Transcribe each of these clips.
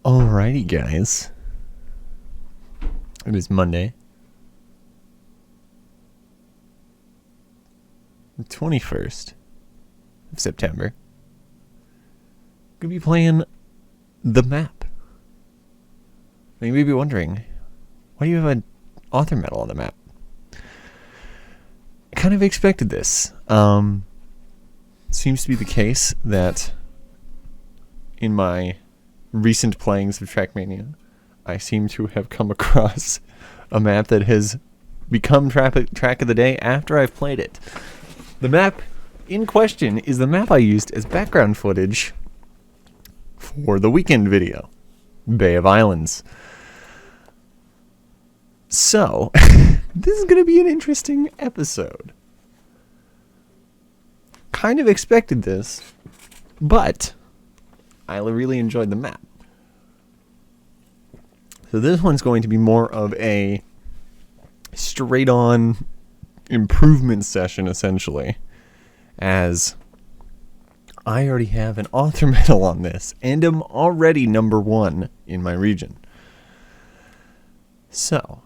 Alrighty, guys. It is Monday, the 21st of September. Gonna be playing the map. Now, you may be wondering, why do you have an author medal on the map? I kind of expected this. Seems to be the case that in my recent playings of Trackmania, I seem to have come across a map that has become track of the day after I've played it. The map in question is the map I used as background footage for the weekend video, Bay of Islands. So, this is going to be an interesting episode. Kind of expected this, but I really enjoyed the map. So this one's going to be more of a straight-on improvement session, essentially, as I already have an author medal on this, and am already number 1 in my region. So,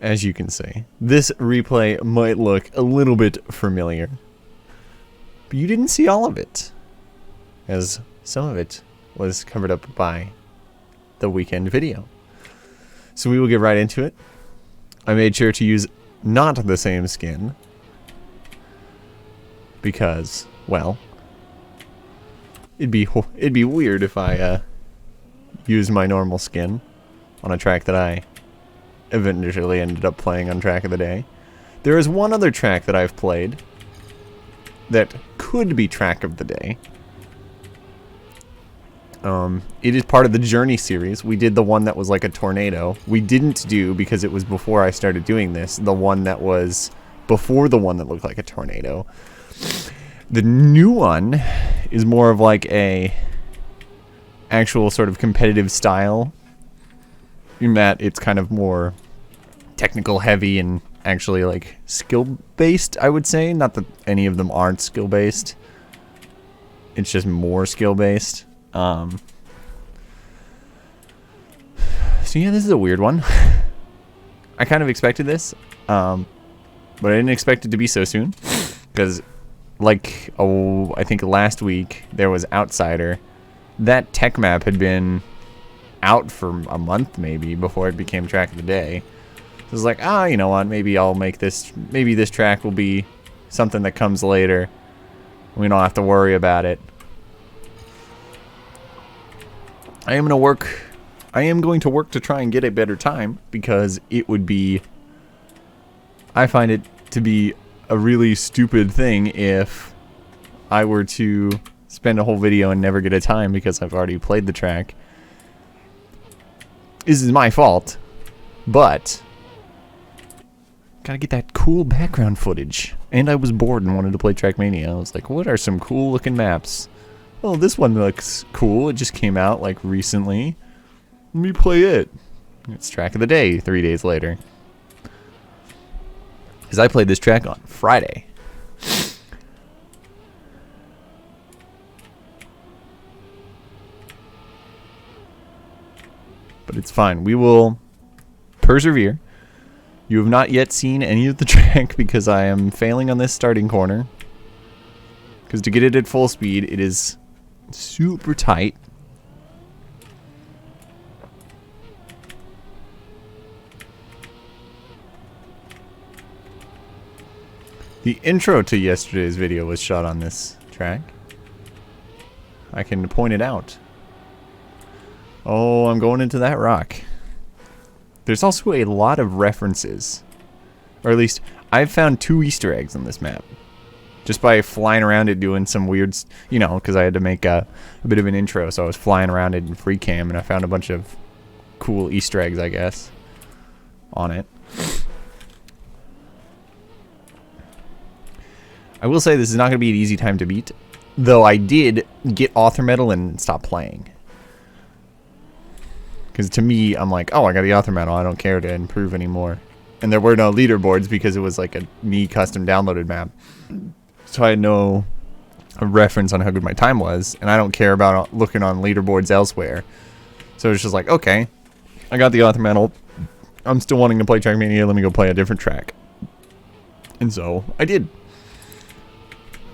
as you can see, this replay might look a little bit familiar, but you didn't see all of it, as some of it was covered up by the weekend video. So we will get right into it. I made sure to use not the same skin because, well, it'd be weird if I used my normal skin on a track that I eventually ended up playing on Track of the Day. There is one other track that I've played that could be Track of the Day. It is part of the Journey series. We did the one that was like a tornado. We didn't do, because it was before I started doing this, the one that was before the one that looked like a tornado. The new one is more of like a actual sort of competitive style, in that it's kind of more technical heavy and actually like skill based, I would say. Not that any of them aren't skill based. It's just more skill based. So yeah, this is a weird one. I kind of expected this, but I didn't expect it to be so soon, because like, I think last week there was Outsider. That tech map had been out for a month maybe before it became Track of the Day. So it was like, you know what, maybe I'll make this, maybe this track will be something that comes later. We don't have to worry about it. I am going to work to try and get a better time, because it would be, I find it to be a really stupid thing if I were to spend a whole video and never get a time because I've already played the track. This is my fault, but gotta get that cool background footage. And I was bored and wanted to play Trackmania. I was like, what are some cool looking maps? Oh, this one looks cool. It just came out like recently. Let me play it. It's Track of the Day 3 days later. Because I played this track on Friday. But it's fine. We will persevere. You have not yet seen any of the track because I am failing on this starting corner. Because to get it at full speed, it is super tight. The intro to yesterday's video was shot on this track. I can point it out. Oh, I'm going into that rock. There's also a lot of references. Or at least, I've found 2 Easter eggs on this map. Just by flying around it doing some weird, you know, because I had to make a bit of an intro, so I was flying around it in free cam, and I found a bunch of cool Easter eggs, I guess, on it. I will say this is not going to be an easy time to beat, though I did get author medal and stop playing. Because to me, I'm like, oh, I got the author medal, I don't care to improve anymore. And there were no leaderboards because it was like a me custom downloaded map. So I had no a reference on how good my time was, and I don't care about looking on leaderboards elsewhere. So it's just like, okay, I got the author medal. I'm still wanting to play Trackmania. Let me go play a different track. And so I did.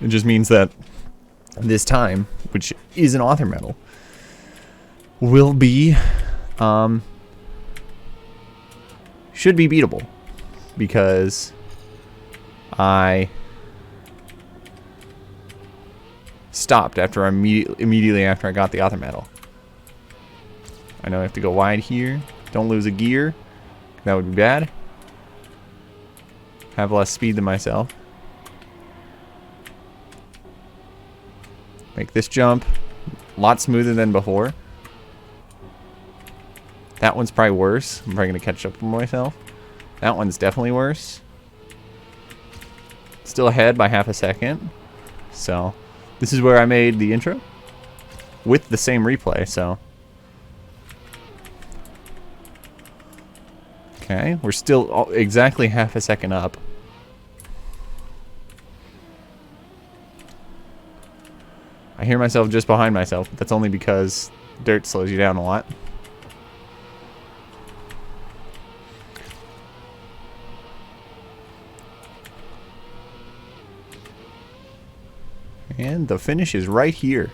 It just means that this time, which is an author medal, will be, should be beatable, because I stopped after immediately after I got the author medal. I know I have to go wide here. Don't lose a gear. That would be bad. Have less speed than myself. Make this jump a lot smoother than before. That one's probably worse. I'm probably going to catch up with myself. That one's definitely worse. Still ahead by half a second. So, this is where I made the intro. With the same replay, so. Okay, we're still exactly half a second up. I hear myself just behind myself, but that's only because dirt slows you down a lot. And the finish is right here.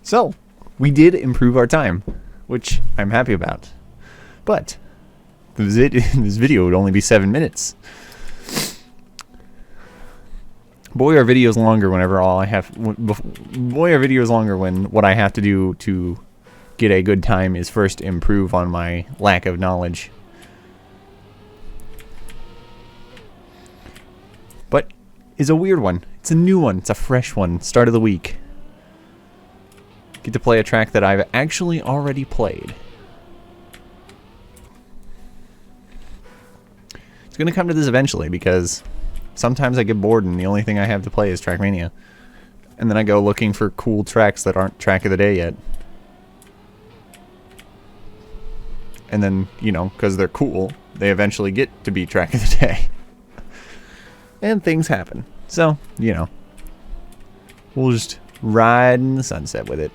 So, we did improve our time, which I'm happy about. But this video would only be 7 minutes. Boy, are videos longer whenever all I have... Boy, are videos longer when what I have to do to get a good time is first improve on my lack of knowledge. But it's a weird one. It's a new one. It's a fresh one. Start of the week. Get to play a track that I've actually already played. It's going to come to this eventually, because sometimes I get bored and the only thing I have to play is Trackmania. And then I go looking for cool tracks that aren't track of the day yet. And then, you know, because they're cool, they eventually get to be track of the day. And things happen. So, you know, we'll just ride in the sunset with it.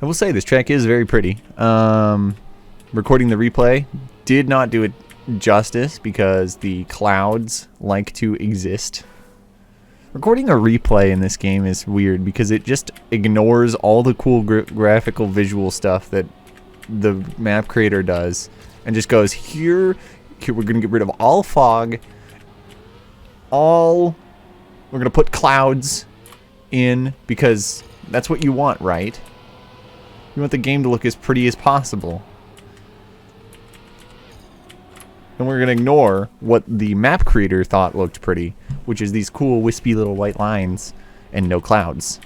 I will say this track is very pretty. Recording the replay did not do it justice because the clouds like to exist. Recording a replay in this game is weird because it just ignores all the cool graphical visual stuff that the map creator does and just goes, here we're going to get rid of all fog, we're going to put clouds in because that's what you want, right? You want the game to look as pretty as possible. And we're going to ignore what the map creator thought looked pretty, which is these cool wispy little white lines and no clouds.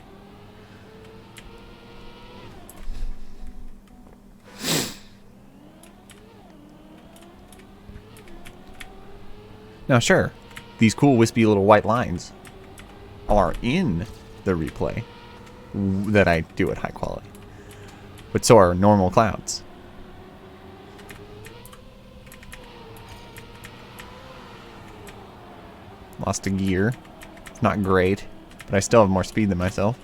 Now sure, these cool wispy little white lines are in the replay that I do at high quality. But so are normal clouds. Lost a gear. It's not great, but I still have more speed than myself.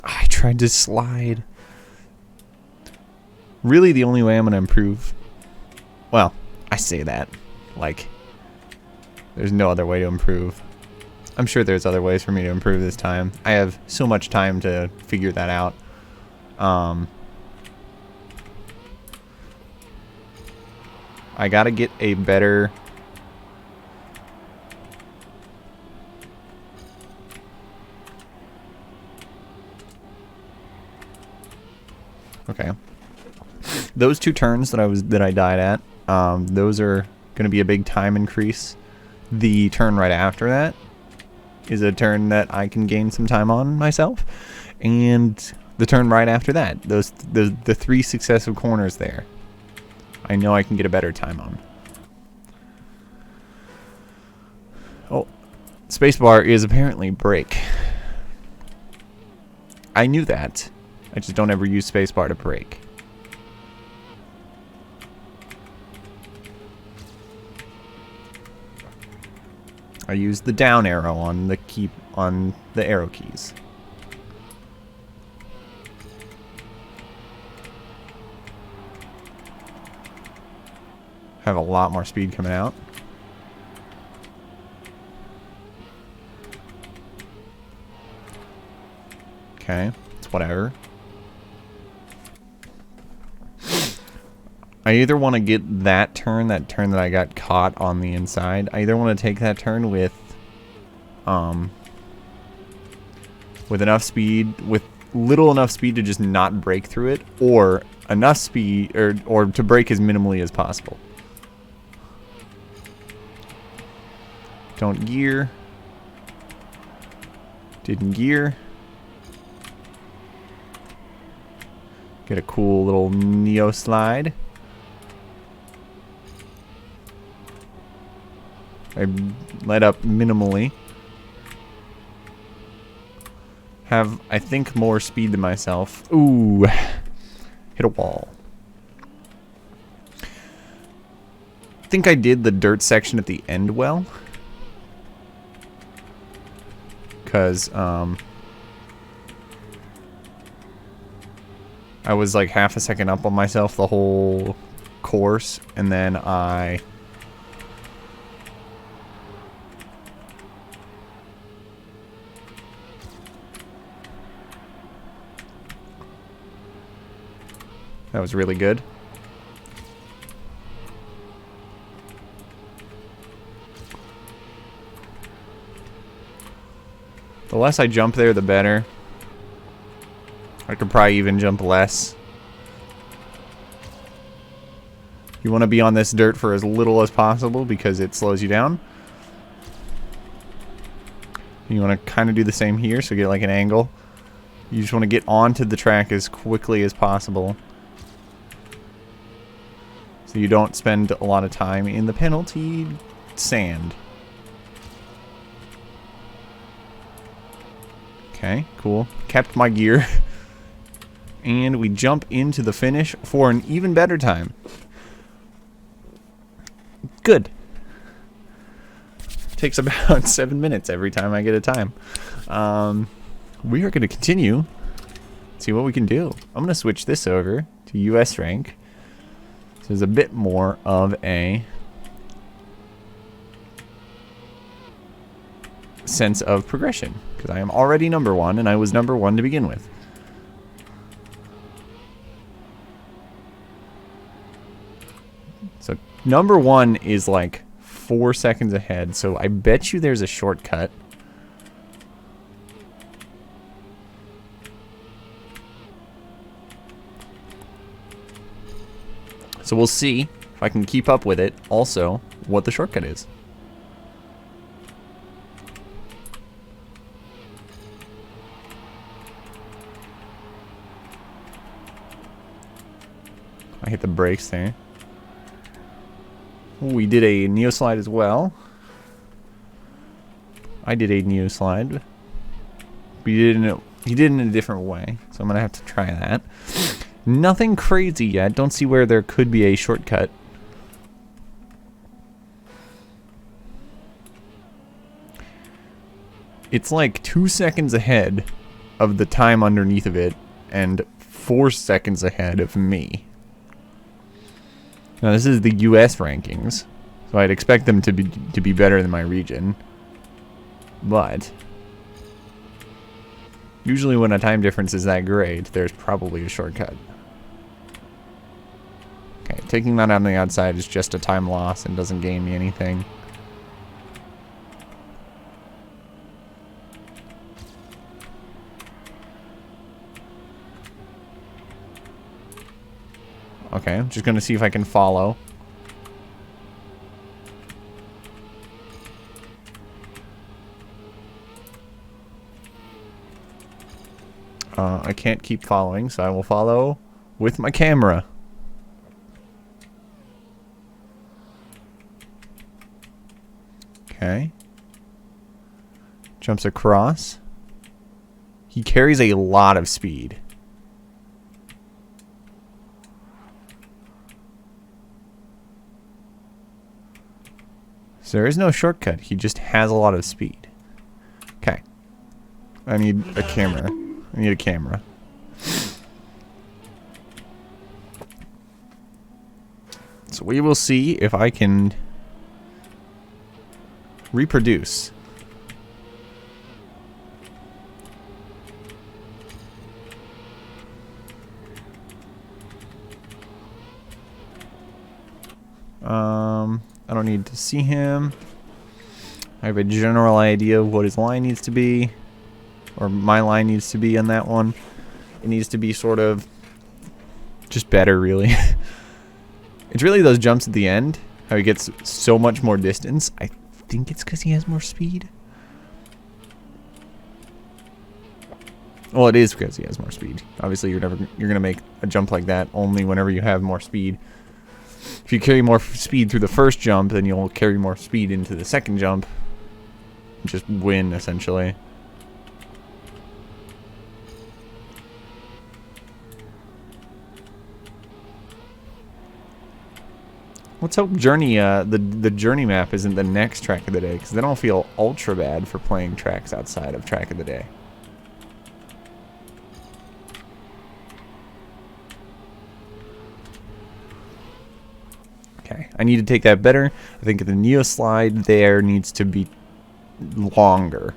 I tried to slide. Really, the only way I'm going to improve... Well, I say that. Like, there's no other way to improve. I'm sure there's other ways for me to improve this time. I have so much time to figure that out. I gotta get a better... Okay. Those two turns that I died at, those are gonna be a big time increase. The turn right after that is a turn that I can gain some time on myself, and the turn right after that, the three successive corners there, I know I can get a better time on. Oh, spacebar is apparently brake. I knew that. I just don't ever use spacebar to brake. I use the down arrow on the arrow keys. Have a lot more speed coming out. Okay, it's whatever. I either want to get that turn that I got caught on the inside. I either want to take that turn with enough speed, with little enough speed to just not break through it, or enough speed, or to break as minimally as possible. Don't gear. Didn't gear. Get a cool little Neo slide. I let up minimally. Have, I think, more speed than myself. Ooh. Hit a wall. I think I did the dirt section at the end well. Because, I was like half a second up on myself the whole course, and then I... That was really good. The less I jump there, the better. I could probably even jump less. You want to be on this dirt for as little as possible because it slows you down. You want to kind of do the same here, so get like an angle. You just want to get onto the track as quickly as possible, so you don't spend a lot of time in the penalty sand. Okay, cool. Kept my gear. And we jump into the finish for an even better time. Good. Takes about 7 minutes every time I get a time. We are going to continue. See what we can do. I'm going to switch this over to US rank. So there's a bit more of a sense of progression, because I am already number 1 and I was number 1 to begin with. So number 1 is like 4 seconds ahead, so I bet you there's a shortcut. So we'll see if I can keep up with it, also what the shortcut is. I hit the brakes there. We did a Neo slide as well. I did a Neo slide. He did it in a different way, so I'm gonna have to try that. Nothing crazy yet. Don't see where there could be a shortcut. It's like 2 seconds ahead of the time underneath of it, and 4 seconds ahead of me. Now this is the US rankings, so I'd expect them to be better than my region. But usually when a time difference is that great, there's probably a shortcut. Okay, taking that on the outside is just a time loss and doesn't gain me anything. Okay, I'm just gonna see if I can follow. I can't keep following, so I will follow with my camera. Okay. Jumps across. He carries a lot of speed. So there is no shortcut. He just has a lot of speed. Okay. I need a camera. I need a camera. So we will see if I can reproduce. I don't need to see him. I have a general idea of what his line needs to be, or my line needs to be on that one. It needs to be sort of just better, really. It's really those jumps at the end, how he gets so much more distance. I think it's because he has more speed. Well, it is because he has more speed. Obviously, you're gonna make a jump like that only whenever you have more speed. If you carry more speed through the first jump, then you'll carry more speed into the second jump. Just win, essentially. Let's hope Journey, the Journey map isn't the next track of the day, because then I'll feel ultra bad for playing tracks outside of track of the day. Okay, I need to take that better. I think the Neo slide there needs to be longer.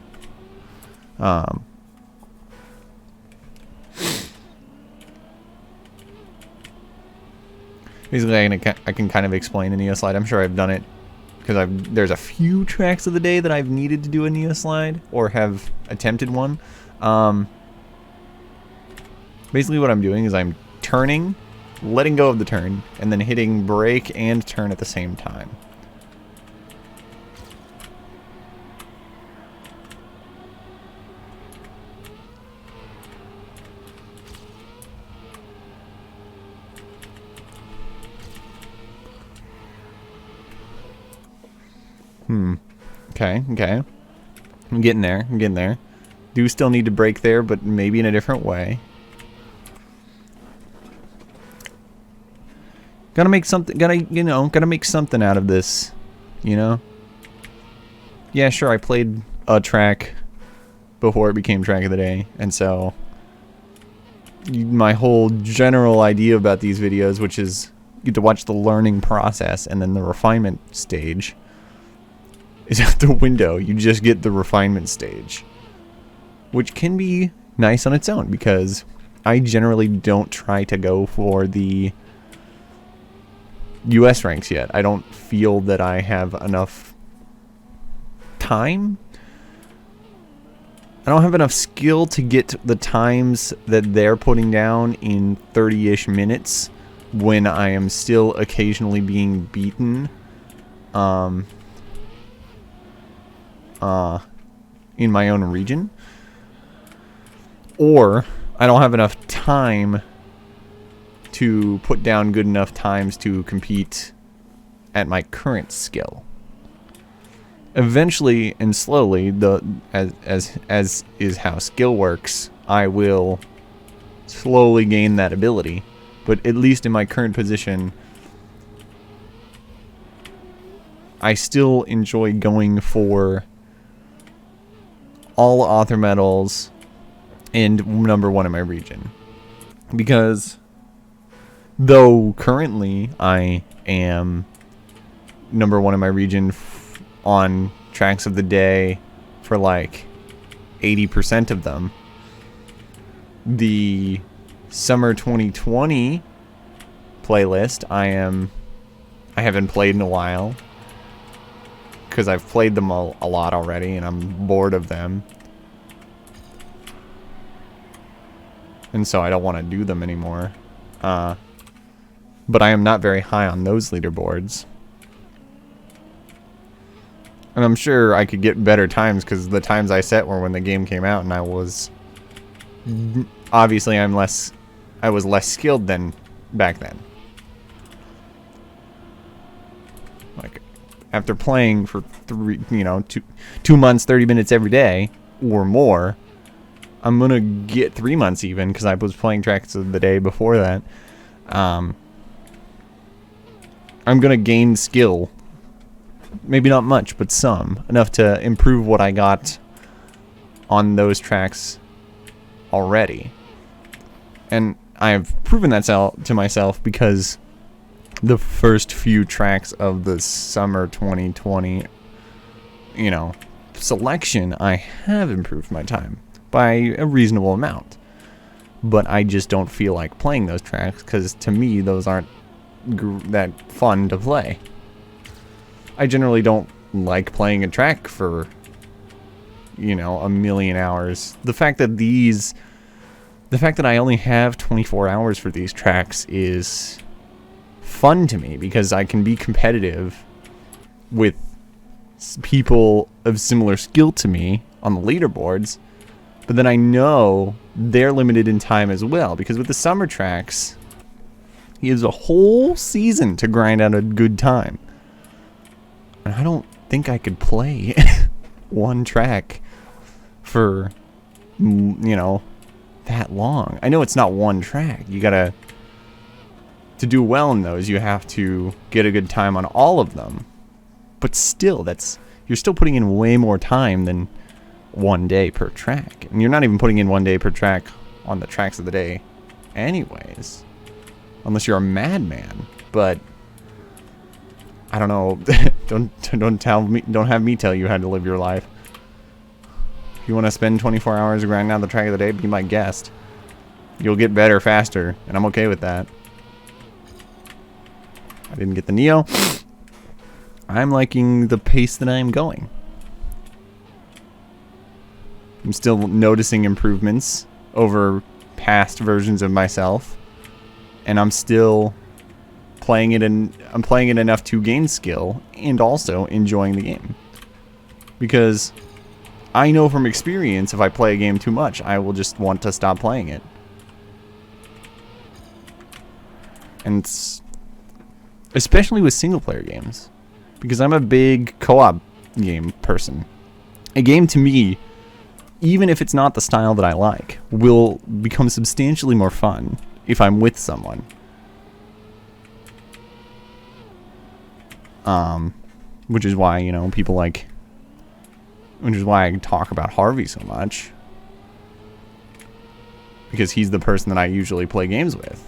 Basically, I can kind of explain a Neo slide. I'm sure I've done it because there's a few tracks of the day that I've needed to do a Neo slide or have attempted one. Basically, what I'm doing is I'm turning, letting go of the turn, and then hitting brake and turn at the same time. Okay. I'm getting there. Do still need to brake there, but maybe in a different way. Gotta make something, gotta make something out of this, you know? Yeah, sure, I played a track before it became track of the day, and so my whole general idea about these videos, which is you get to watch the learning process and then the refinement stage, is out the window. You just get the refinement stage, which can be nice on its own, because I generally don't try to go for the US ranks yet. I don't feel that I have enough time. I don't have enough skill to get the times that they're putting down in 30-ish minutes when I am still occasionally being beaten in my own region. Or I don't have enough time to put down good enough times to compete at my current skill. Eventually and slowly, as is how skill works, I will slowly gain that ability. But at least in my current position, I still enjoy going for all author medals and #1 in my region. Because though currently I am #1 in my region on tracks of the day for like 80% of them, the summer 2020 playlist I haven't played in a while, because I've played them a lot already and I'm bored of them, and so I don't want to do them anymore. But I am not very high on those leaderboards. And I'm sure I could get better times, because the times I set were when the game came out, and I was... Obviously, I was less skilled than back then. Like, after playing for 2 months, 30 minutes every day, or more, I'm gonna get 3 months even, because I was playing tracks of the day before that. I'm gonna gain skill Maybe not much, but some. Enough to improve what I got on those tracks already. And I've proven that to myself because the first few tracks of the summer 2020, selection, I have improved my time by a reasonable amount. But I just don't feel like playing those tracks because to me those aren't that fun to play. I generally don't like playing a track for, a million hours. The fact that I only have 24 hours for these tracks is fun to me because I can be competitive with people of similar skill to me on the leaderboards, but then I know they're limited in time as well, because with the summer tracks, he has a whole season to grind out a good time. And I don't think I could play one track for, that long. I know it's not one track. You gotta, to do well in those, you have to get a good time on all of them. But still, you're still putting in way more time than 1 day per track. And you're not even putting in 1 day per track on the tracks of the day anyways. Unless you're a madman. But I don't know. Don't have me tell you how to live your life. If you want to spend 24 hours grinding out the track of the day, be my guest. You'll get better faster, and I'm okay with that. I didn't get the Neo. I'm liking the pace that I'm going. I'm still noticing improvements over past versions of myself, and I'm still playing it, and I'm playing it enough to gain skill and also enjoying the game. Because I know from experience, if I play a game too much, I will just want to stop playing it. And especially with single player games, because I'm a big co-op game person. A game to me, even if it's not the style that I like, will become substantially more fun if I'm with someone. Which is why, which is why I talk about Harvey so much. Because he's the person that I usually play games with.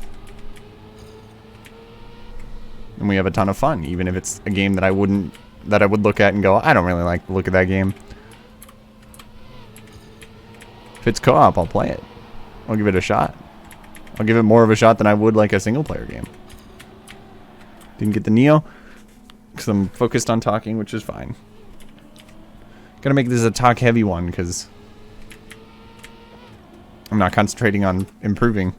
And we have a ton of fun, even if it's a game that I would look at and go, I don't really like the look of that game. If it's co-op, I'll play it. I'll give it a shot. I'll give it more of a shot than I would like a single player game. Didn't get the Neo because I'm focused on talking, which is fine. Gotta make this a talk heavy one because I'm not concentrating on improving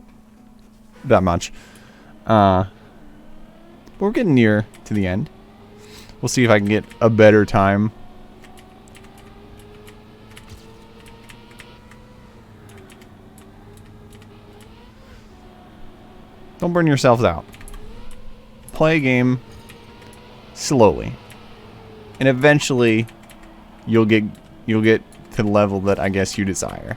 that much. But we're getting near to the end. We'll see if I can get a better time. Don't burn yourselves out. Play a game slowly. And eventually you'll get to the level that I guess you desire.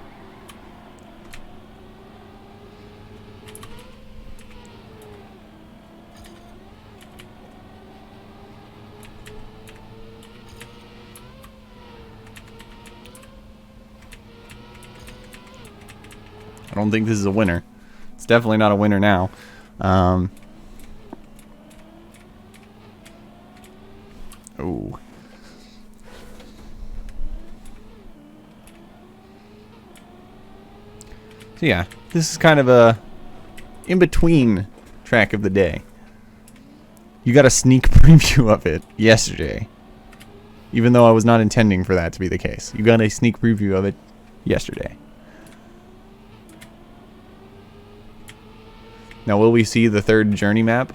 I don't think this is a winner. It's definitely not a winner now. Oh. So yeah, this is kind of a in-between track of the day. You got a sneak preview of it yesterday. Even though I was not intending for that to be the case. You got a sneak preview of it yesterday. Now, will we see the third journey map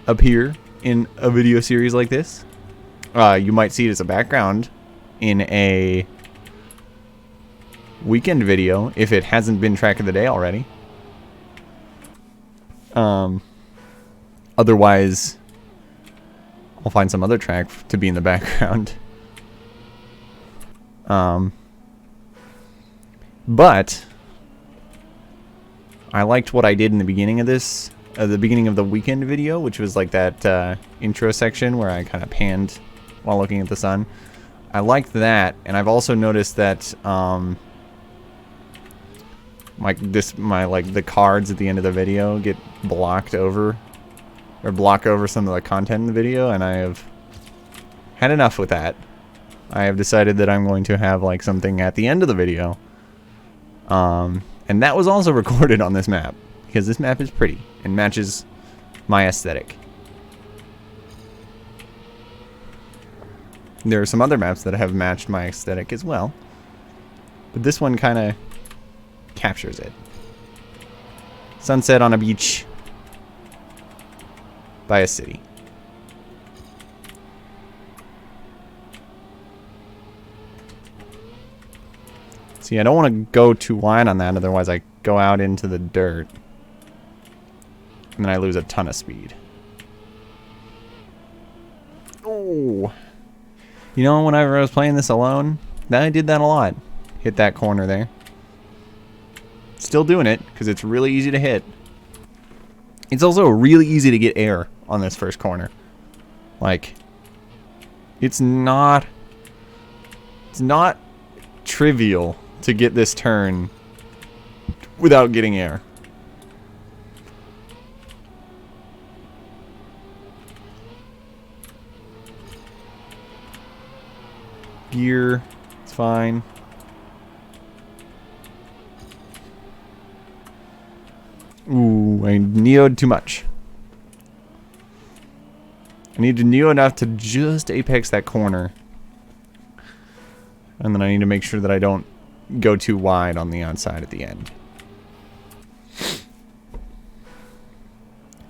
appear in a video series like this? You might see it as a background in a weekend video if it hasn't been track of the day already. Otherwise, I'll find some other track to be in the background. But I liked what I did in the beginning of this the beginning of the weekend video, which was like that intro section where I kind of panned while looking at the sun. I liked that, and I've also noticed that the cards at the end of the video get blocked over, or block over some of the content in the video, and I have had enough with that. I have decided that I'm going to have like something at the end of the video, and that was also recorded on this map because this map is pretty and matches my aesthetic. There are some other maps that have matched my aesthetic as well, but this one kind of captures it. Sunset on a beach by a city. See, I don't want to go too wide on that, otherwise I go out into the dirt and then I lose a ton of speed. Oh. You know, whenever I was playing this alone, I did that a lot. Hit that corner there. Still doing it, because it's really easy to hit. It's also really easy to get air on this first corner. Like, it's not trivial to get this turn without getting air. Gear, it's fine. Ooh, I neoed too much. I need to neo enough to just apex that corner. And then I need to make sure that I don't go too wide on the outside at the end.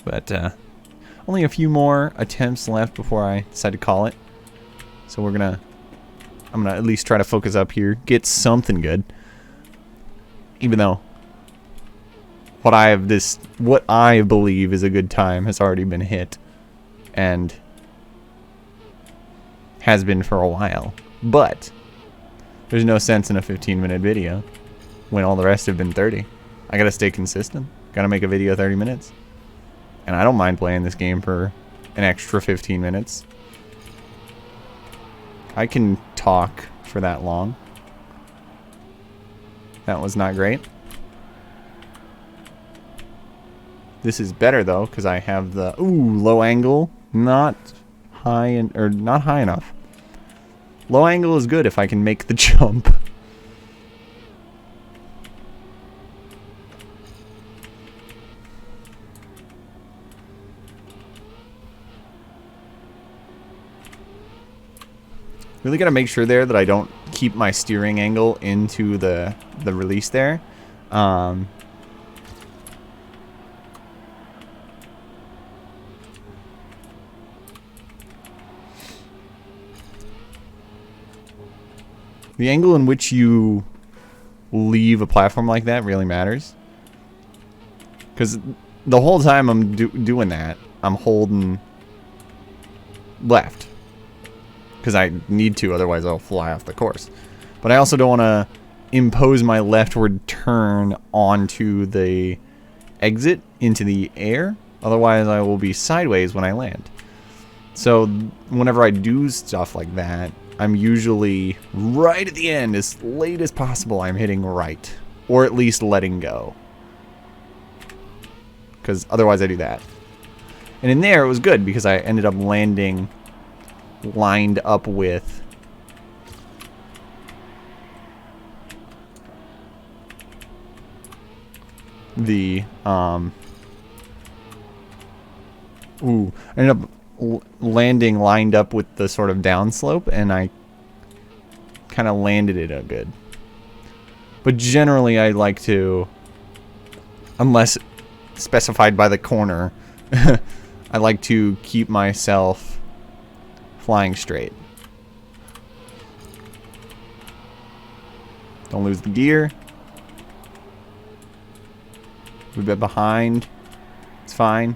But only a few more attempts left before I decide to call it. So I'm gonna at least try to focus up here, get something good. Even though what I believe is a good time has already been hit and has been for a while. But there's no sense in a 15-minute video when all the rest have been 30. I gotta stay consistent. Gotta make a video 30 minutes. And I don't mind playing this game for an extra 15 minutes. I can talk for that long. That was not great. This is better though, because I have the low angle, not high enough. Low angle is good if I can make the jump. Really gotta make sure there that I don't keep my steering angle into the release there. The angle in which you leave a platform like that really matters. Because the whole time I'm doing that, I'm holding left. Because I need to, otherwise I'll fly off the course. But I also don't want to impose my leftward turn onto the exit into the air. Otherwise I will be sideways when I land. So whenever I do stuff like that, I'm usually right at the end, as late as possible, I'm hitting right. Or at least letting go. Because otherwise I do that. And in there it was good because I ended up landing lined up with the I ended up landing lined up with the sort of downslope, and I kind of landed it good. But generally I like to, unless specified by the corner, I like to keep myself flying straight. Don't lose the gear. A bit behind. It's fine.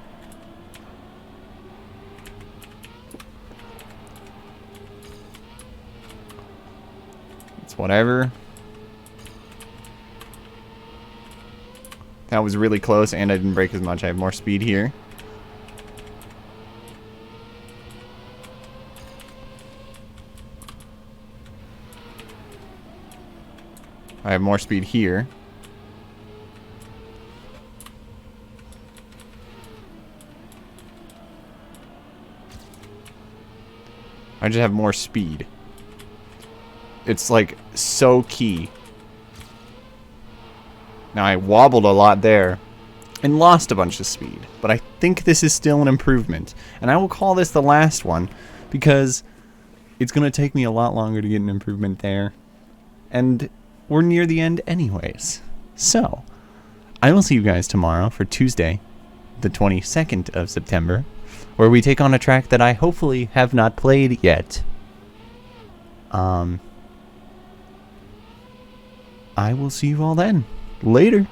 It's whatever. That was really close, and I didn't break as much. I have more speed here. I have more speed here. I just have more speed. It's like so key. Now I wobbled a lot there and lost a bunch of speed, but I think this is still an improvement. And I will call this the last one because it's going to take me a lot longer to get an improvement there. And we're near the end anyways. So, I will see you guys tomorrow for Tuesday, the 22nd of September, where we take on a track that I hopefully have not played yet. I will see you all then. Later.